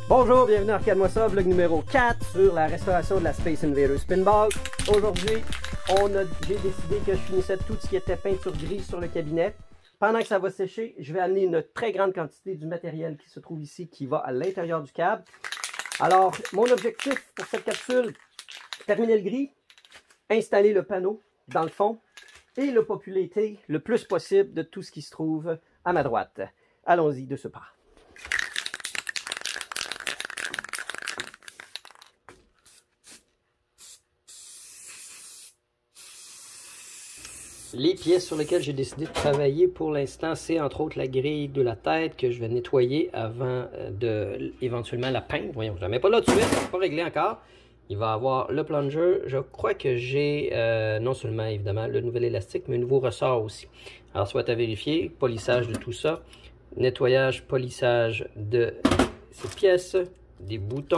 Bonjour, bienvenue à Arcade-moi ça, vlog numéro 4 sur la restauration de la Space Invader Spinball. Aujourd'hui, j'ai décidé que je finissais tout ce qui était peinture grise sur le cabinet. Pendant que ça va sécher, je vais amener une très grande quantité du matériel qui se trouve ici, qui va à l'intérieur du câble. Alors, mon objectif pour cette capsule, terminer le gris, installer le panneau dans le fond et le populer le plus possible de tout ce qui se trouve à ma droite. Allons-y de ce pas. Les pièces sur lesquelles j'ai décidé de travailler pour l'instant, c'est entre autres la grille de la tête que je vais nettoyer avant de éventuellement la peindre. Voyons, je ne la mets pas là tout de suite, c'est pas réglé encore. Il va avoir le plunger. Je crois que j'ai non seulement évidemment le nouvel élastique, mais un nouveau ressort aussi. Alors, soit à vérifier, polissage de tout ça, nettoyage, polissage de ces pièces, des boutons.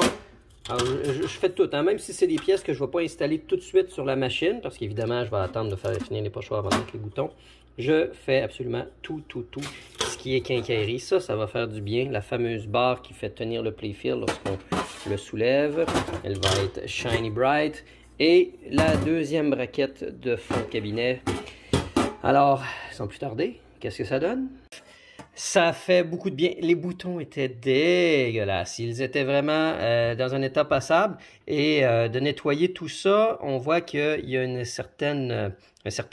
Alors, je fais tout, hein, même si c'est des pièces que je ne vais pas installer tout de suite sur la machine, parce qu'évidemment, je vais attendre de faire finir les pochoirs avant de mettre les boutons. Je fais absolument tout ce qui est quincaillerie. Ça va faire du bien. La fameuse barre qui fait tenir le playfield lorsqu'on le soulève, elle va être shiny bright. Et la deuxième braquette de fond de cabinet. Alors, sans plus tarder, qu'est-ce que ça donne? Ça fait beaucoup de bien. Les boutons étaient dégueulasses. Ils étaient vraiment dans un état passable. Et de nettoyer tout ça, on voit qu'il y a un certain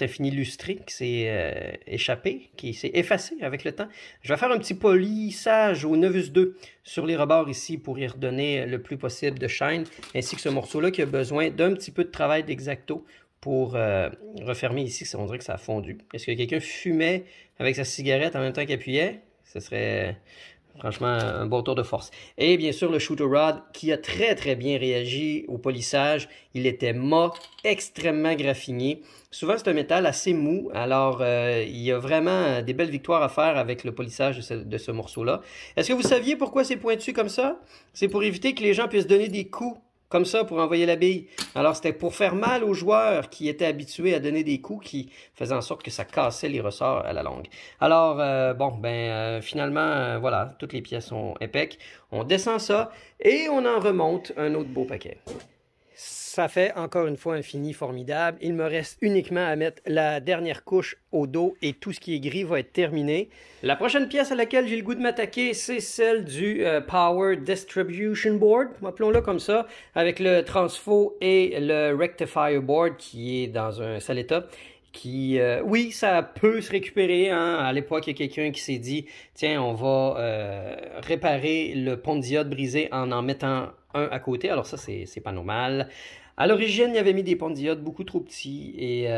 fini lustré qui s'est échappé, qui s'est effacé avec le temps. Je vais faire un petit polissage au Novus 2 sur les rebords ici pour y redonner le plus possible de shine, ainsi que ce morceau-là qui a besoin d'un petit peu de travail d'X-Acto pour refermer ici. On dirait que ça a fondu. Est-ce que quelqu'un fumait avec sa cigarette en même temps qu'il appuyait? Ce serait franchement un bon tour de force. Et bien sûr, le shooter rod qui a très bien réagi au polissage. Il était mat, extrêmement graffiné. Souvent, c'est un métal assez mou. Alors, il y a vraiment des belles victoires à faire avec le polissage de ce morceau-là. Est-ce que vous saviez pourquoi c'est pointu comme ça? C'est pour éviter que les gens puissent donner des coups comme ça pour envoyer la bille. Alors, c'était pour faire mal aux joueurs qui étaient habitués à donner des coups qui faisaient en sorte que ça cassait les ressorts à la longue. Alors, finalement, voilà, toutes les pièces sont épais. On descend ça et on en remonte un autre beau paquet. Ça fait encore une fois un fini formidable. Il me reste uniquement à mettre la dernière couche au dos et tout ce qui est gris va être terminé. La prochaine pièce à laquelle j'ai le goût de m'attaquer, c'est celle du Power Distribution Board, appelons-le comme ça, avec le transfo et le Rectifier Board qui est dans un sale état. Oui, ça peut se récupérer. Hein. À l'époque, il y a quelqu'un qui s'est dit, tiens, on va réparer le pont de diode brisé en mettant un à côté. Alors ça, c'est pas normal. À l'origine, il avait mis des ponts de diode beaucoup trop petits et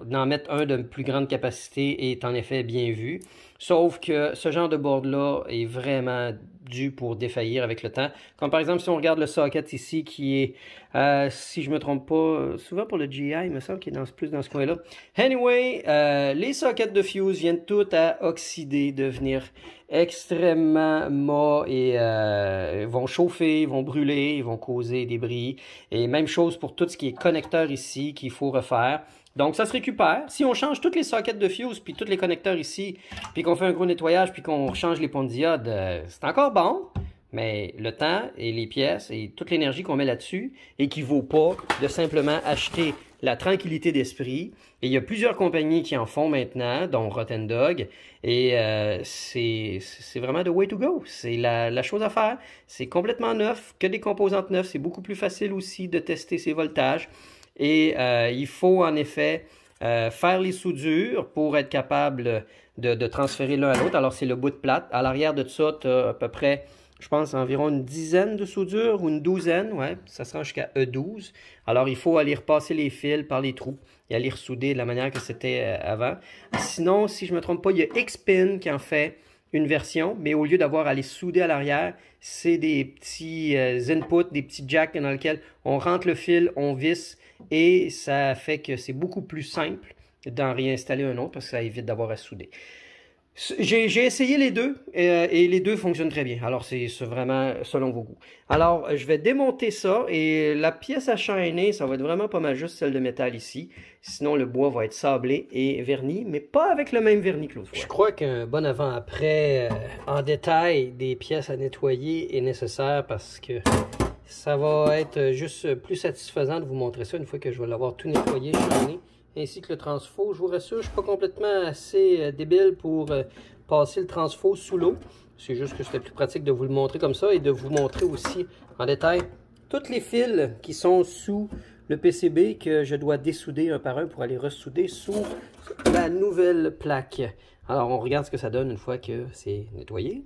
d'en mettre un de plus grande capacité est en effet bien vu. Sauf que ce genre de board-là est vraiment dû pour défaillir avec le temps. Comme par exemple, si on regarde le socket ici qui est, si je me trompe pas, souvent pour le GI, il me semble qu'il est plus dans ce coin-là. Anyway, les sockets de fuse viennent tout à oxyder, devenir extrêmement mat et vont chauffer, vont brûler, ils vont causer des bris. Et même chose pour tout ce qui est connecteur ici qu'il faut refaire. Donc, ça se récupère. Si on change tous les sockets de fuse, puis tous les connecteurs ici, puis qu'on fait un gros nettoyage, puis qu'on change les ponts de diode, c'est encore bon. Mais le temps et les pièces et toute l'énergie qu'on met là-dessus équivaut pas de simplement acheter la tranquillité d'esprit. Et il y a plusieurs compagnies qui en font maintenant, dont Rotten Dog. Et c'est vraiment the way to go. C'est la chose à faire. C'est complètement neuf, que des composantes neuves. C'est beaucoup plus facile aussi de tester ses voltages. Et il faut en effet faire les soudures pour être capable de transférer l'un à l'autre. Alors, c'est le bout de plate. À l'arrière de ça, tu as à peu près, je pense, environ une dizaine de soudures ou une douzaine. Ouais, ça se rend jusqu'à E12. Alors, il faut aller repasser les fils par les trous et aller ressouder de la manière que c'était avant. Sinon, si je ne me trompe pas, il y a Xpin qui en fait une version, mais au lieu d'avoir à les souder à l'arrière, c'est des petits inputs, des petits jacks dans lesquels on rentre le fil, on visse, et ça fait que c'est beaucoup plus simple d'en réinstaller un autre parce que ça évite d'avoir à souder. J'ai essayé les deux et les deux fonctionnent très bien. Alors, c'est vraiment selon vos goûts. Alors, je vais démonter ça et la pièce à chaîner, ça va être vraiment pas mal juste celle de métal ici. Sinon, le bois va être sablé et verni, mais pas avec le même vernis que l'autre fois. Je crois qu'un bon avant-après en détail des pièces à nettoyer est nécessaire parce que ça va être juste plus satisfaisant de vous montrer ça une fois que je vais l'avoir tout nettoyé, chainé. Ainsi que le transfo. Je vous rassure, je ne suis pas complètement assez débile pour passer le transfo sous l'eau. C'est juste que c'était plus pratique de vous le montrer comme ça et de vous montrer aussi en détail tous les fils qui sont sous le PCB que je dois dessouder un par un pour aller ressouder sous la nouvelle plaque. Alors, on regarde ce que ça donne une fois que c'est nettoyé.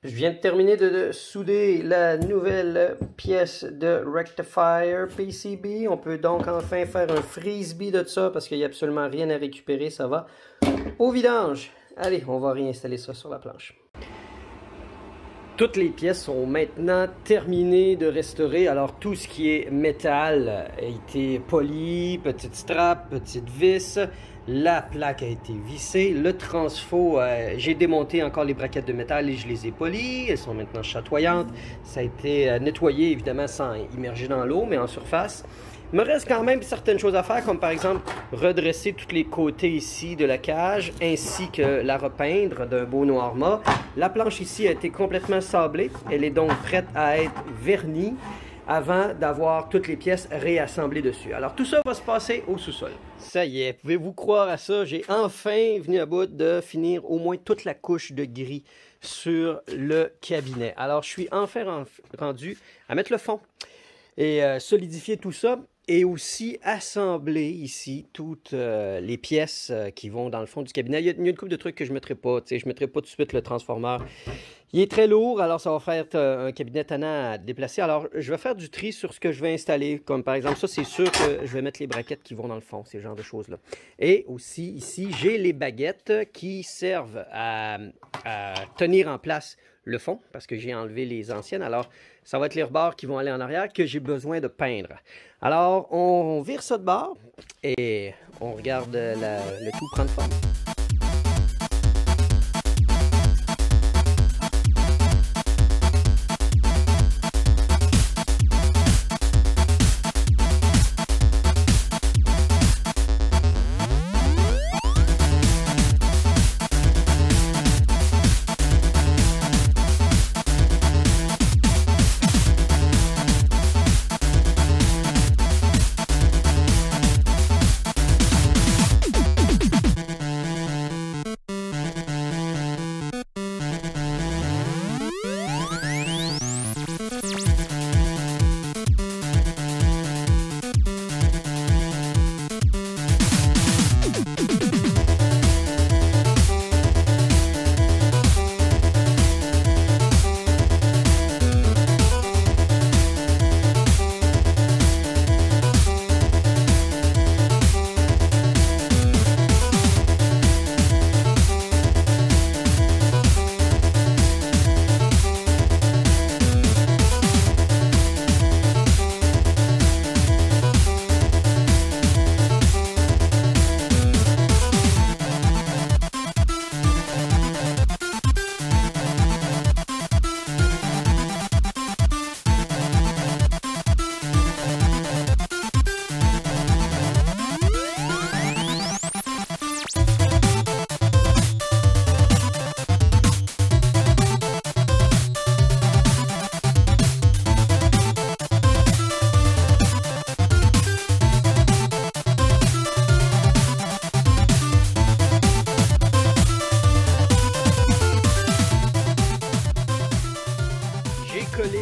Je viens de terminer de souder la nouvelle pièce de rectifier PCB. On peut donc enfin faire un frisbee de ça parce qu'il n'y a absolument rien à récupérer. Ça va au vidange. Allez, on va réinstaller ça sur la planche. Toutes les pièces sont maintenant terminées de restaurer. Alors, tout ce qui est métal a été poli, petite strap, petite vis. La plaque a été vissée. Le transfo, j'ai démonté encore les braquettes de métal et je les ai polies. Elles sont maintenant chatoyantes. Ça a été nettoyé, évidemment, sans immerger dans l'eau, mais en surface. Il me reste quand même certaines choses à faire, comme par exemple redresser tous les côtés ici de la cage, ainsi que la repeindre d'un beau noir mat. La planche ici a été complètement sablée. Elle est donc prête à être vernie avant d'avoir toutes les pièces réassemblées dessus. Alors tout ça va se passer au sous-sol. Ça y est, pouvez-vous croire à ça? J'ai enfin venu à bout de finir au moins toute la couche de gris sur le cabinet. Alors je suis enfin rendu à mettre le fond et solidifier tout ça. Et aussi assembler ici toutes les pièces qui vont dans le fond du cabinet. Il y a une couple de trucs que je ne mettrai pas. Je ne mettrai pas tout de suite le transformeur. Il est très lourd, alors ça va faire un cabinet tannant à déplacer. Alors, je vais faire du tri sur ce que je vais installer. Comme par exemple, ça, c'est sûr que je vais mettre les braquettes qui vont dans le fond, ces genres de choses-là. Et aussi, ici, j'ai les baguettes qui servent à tenir en place le fond, parce que j'ai enlevé les anciennes. Alors, ça va être les rebords qui vont aller en arrière que j'ai besoin de peindre. Alors, on vire ça de bord et on regarde le tout prendre forme.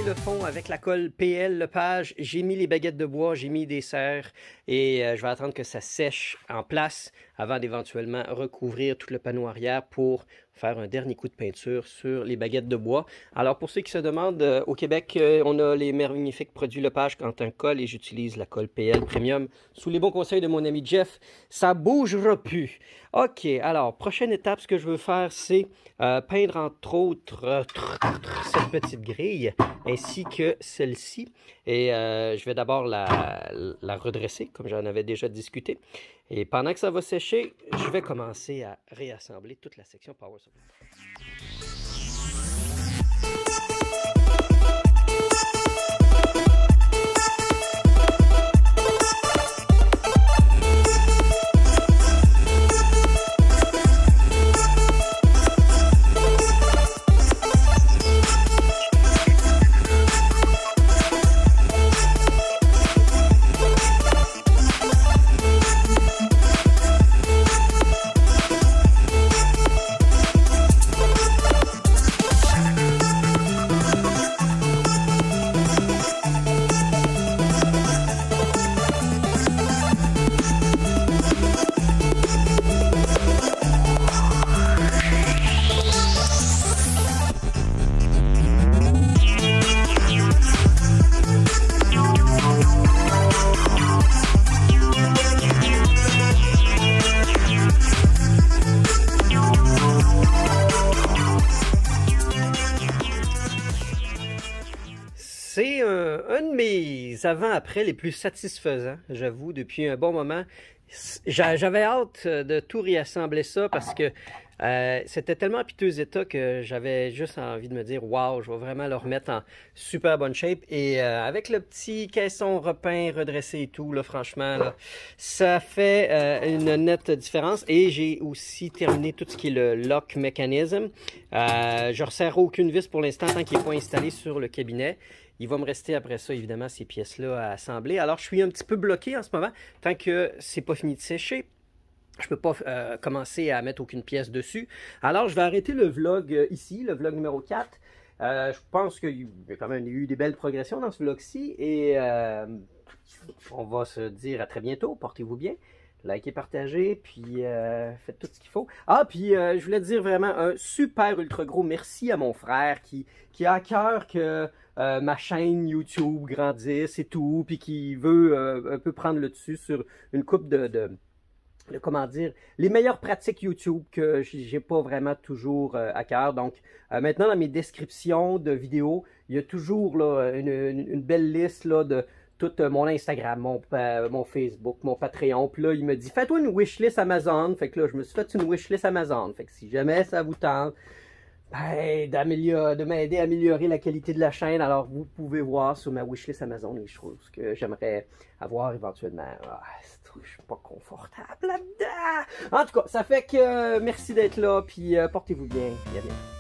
Le fond avec la colle PL Lepage, j'ai mis les baguettes de bois, j'ai mis des serres et je vais attendre que ça sèche en place avant d'éventuellement recouvrir tout le panneau arrière pour faire un dernier coup de peinture sur les baguettes de bois. Alors pour ceux qui se demandent, au Québec, on a les magnifiques produits Lepage Quentin Colle et j'utilise la colle PL Premium. Sous les bons conseils de mon ami Jeff, ça bougera plus. Ok, alors prochaine étape, ce que je veux faire, c'est peindre entre autres cette petite grille ainsi que celle-ci. Et je vais d'abord la redresser, comme j'en avais déjà discuté. Et pendant que ça va sécher, je vais commencer à réassembler toute la section Power Supply. C'est un de mes avant-après les plus satisfaisants, j'avoue, depuis un bon moment. J'avais hâte de tout réassembler ça parce que c'était tellement en piteux état que j'avais juste envie de me dire « Wow, je vais vraiment le remettre en super bonne shape. » Et avec le petit caisson repeint, redressé et tout, là, franchement, là, ça fait une nette différence. Et j'ai aussi terminé tout ce qui est le lock mécanisme. Je ne resserre aucune vis pour l'instant tant qu'il n'est pas installé sur le cabinet. Il va me rester après ça, évidemment, ces pièces-là à assembler. Alors, je suis un petit peu bloqué en ce moment. Tant que c'est pas fini de sécher, je ne peux pas commencer à mettre aucune pièce dessus. Alors, je vais arrêter le vlog ici, le vlog numéro 4. Je pense qu'il y a quand même eu des belles progressions dans ce vlog-ci. Et on va se dire à très bientôt. Portez-vous bien. Likez, partagez, puis faites tout ce qu'il faut. Ah, puis je voulais dire vraiment un super ultra gros merci à mon frère qui a à cœur que ma chaîne YouTube grandisse et tout, puis qui veut un peu prendre le dessus sur une coupe de comment dire, les meilleures pratiques YouTube que j'ai pas vraiment toujours à cœur. Donc, maintenant, dans mes descriptions de vidéos, il y a toujours là, une belle liste là, de tout mon Instagram, mon Facebook, mon Patreon. Puis là, il me dit, fais-toi une wishlist Amazon. Fait que là, je me suis fait une wishlist Amazon. Fait que si jamais ça vous tente, ben, de m'aider à améliorer la qualité de la chaîne, alors vous pouvez voir sur ma wishlist Amazon les choses que j'aimerais avoir éventuellement. Ah, je suis pas confortable là-dedans. En tout cas, ça fait que merci d'être là, puis portez-vous bien. À bientôt.